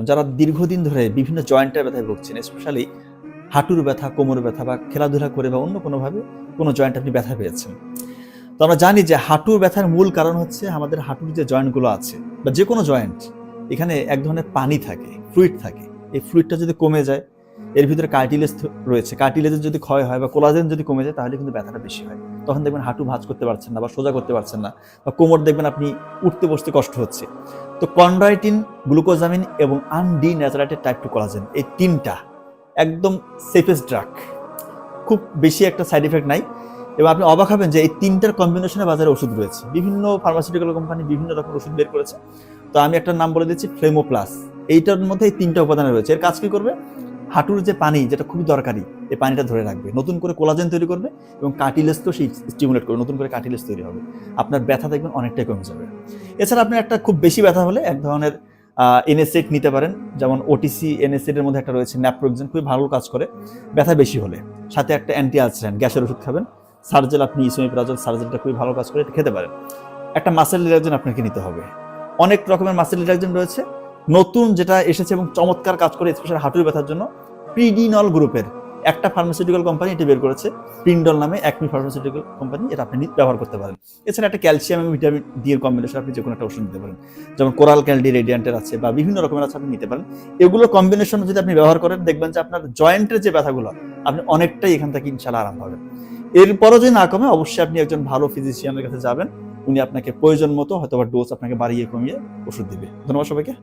যারা দীর্ঘদিন ধরে বিভিন্ন জয়েন্টের ব্যথায় ভুগছেন, স্পেশালি হাঁটুর ব্যথা, কোমর ব্যথা বা খেলাধুলা করে বা অন্য কোনোভাবে কোনো জয়েন্ট আপনি ব্যথা পেয়েছেন। তো আমরা জানি যে হাঁটুর ব্যথার মূল কারণ হচ্ছে আমাদের হাঁটুর যে জয়েন্টগুলো আছে বা যে কোনো জয়েন্ট, এখানে এক ধরনের পানি থাকে, ফ্লুইড থাকে। এই ফ্লুইডটা যদি কমে যায়, এর ভিতরে কার্টিলেজ রয়েছে, কার্টিলেজের যদি ক্ষয় হয় বা কোলাজেন যদি কমে যায়, তাহলে কিন্তু ব্যথাটা বেশি হয়। তখন দেখবেন হাঁটু ভাঁজ করতে পারছেন না বা সোজা করতে পারছেন না, বা কোমর দেখবেন আপনি উঠতে বসতে কষ্ট হচ্ছে। তো কন্ড্রাইটিন, গ্লুকোজামিন এবং আনডিন্যাচুরেটেড টাইপ 2 কোলাজেন, এই তিনটা একদম সেফেস্ট ড্রাগ। খুব বেশি একটা সাইড এফেক্ট নাই, এবং আপনি অবাক হবেন যে এই তিনটার কম্বিনেশনে বাজারে ওষুধ রয়েছে। বিভিন্ন ফার্মাসিউটিক্যাল কোম্পানি বিভিন্ন রকম ওষুধ বের করেছে। তো আমি একটা নাম বলে দিচ্ছি, ফ্লেমো প্লাস। এইটার মধ্যে এই তিনটা উপাদান রয়েছে। এর কাজ কি করবে? হাঁটুর যে পানি, যেটা খুবই দরকারি, এই পানিটা ধরে রাখবে, নতুন করে কোলাজেন তৈরি করবে এবং কার্টিলেজকেও সেই স্টিমুলেট করবে, নতুন করে কার্টিলেজ তৈরি হবে। আপনার ব্যথা দেখবেন অনেকটাই কমে যাবে। এছাড়া আপনার একটা খুব বেশি ব্যথা হলে এক ধরনের এনএসএইড নিতে পারেন, যেমন ওটিসি এনএসএইডের মধ্যে একটা রয়েছে ন্যাপ্রোক্সেন, খুবই ভালো কাজ করে ব্যথা বেশি হলে। সাথে একটা অ্যান্টি আলসারেন্ট গ্যাসের ওষুধ খাবেন। সার্জেল, আপনি ইসোমেপ্রাজল সার্জেলটা খুবই ভালো কাজ করে, এটা খেতে পারেন। একটা মাসেল রিল্যাক্সেশন আপনাকে নিতে হবে। অনেক রকমের মাসেল রিল্যাক্সেশন রয়েছে। নতুন যেটা এসেছে এবং চমৎকার কাজ করে স্পেশাল হাঁটুর ব্যথার জন্য, প্রিডিনল গ্রুপের একটা ফার্মাসিউটিক্যাল কোম্পানি এটি বের করেছে, প্রিন্ডল নামে, একমি ফার্মাসিউটিক্যাল কোম্পানি, এটা আপনি ব্যবহার করতে পারেন। এছাড়া একটা ক্যালসিয়াম এবং ভিটামিন ডি এর কম্বিনেশন আপনি যে কোনো একটা ওষুধ নিতে পারেন, যেমন কোরাল ক্যালডি রেডিয়েন্টের আছে বা বিভিন্ন রকমের আছে, আপনি নিতে পারেন। এগুলো কম্বিনেশন যদি আপনি ব্যবহার করেন, দেখবেন যে আপনার জয়েন্টের যে ব্যথাগুলো, আপনি অনেকটাই এখান থেকে ইনশাআল্লাহ আরাম পাবেন। এরপরও যদি না কমে, অবশ্যই আপনি একজন ভালো ফিজিশিয়ানের কাছে যাবেন। উনি আপনাকে প্রয়োজন মতো হয়তো ডোজ আপনাকে বাড়িয়ে কমিয়ে ওষুধ দিবে। ধন্যবাদ সবাইকে।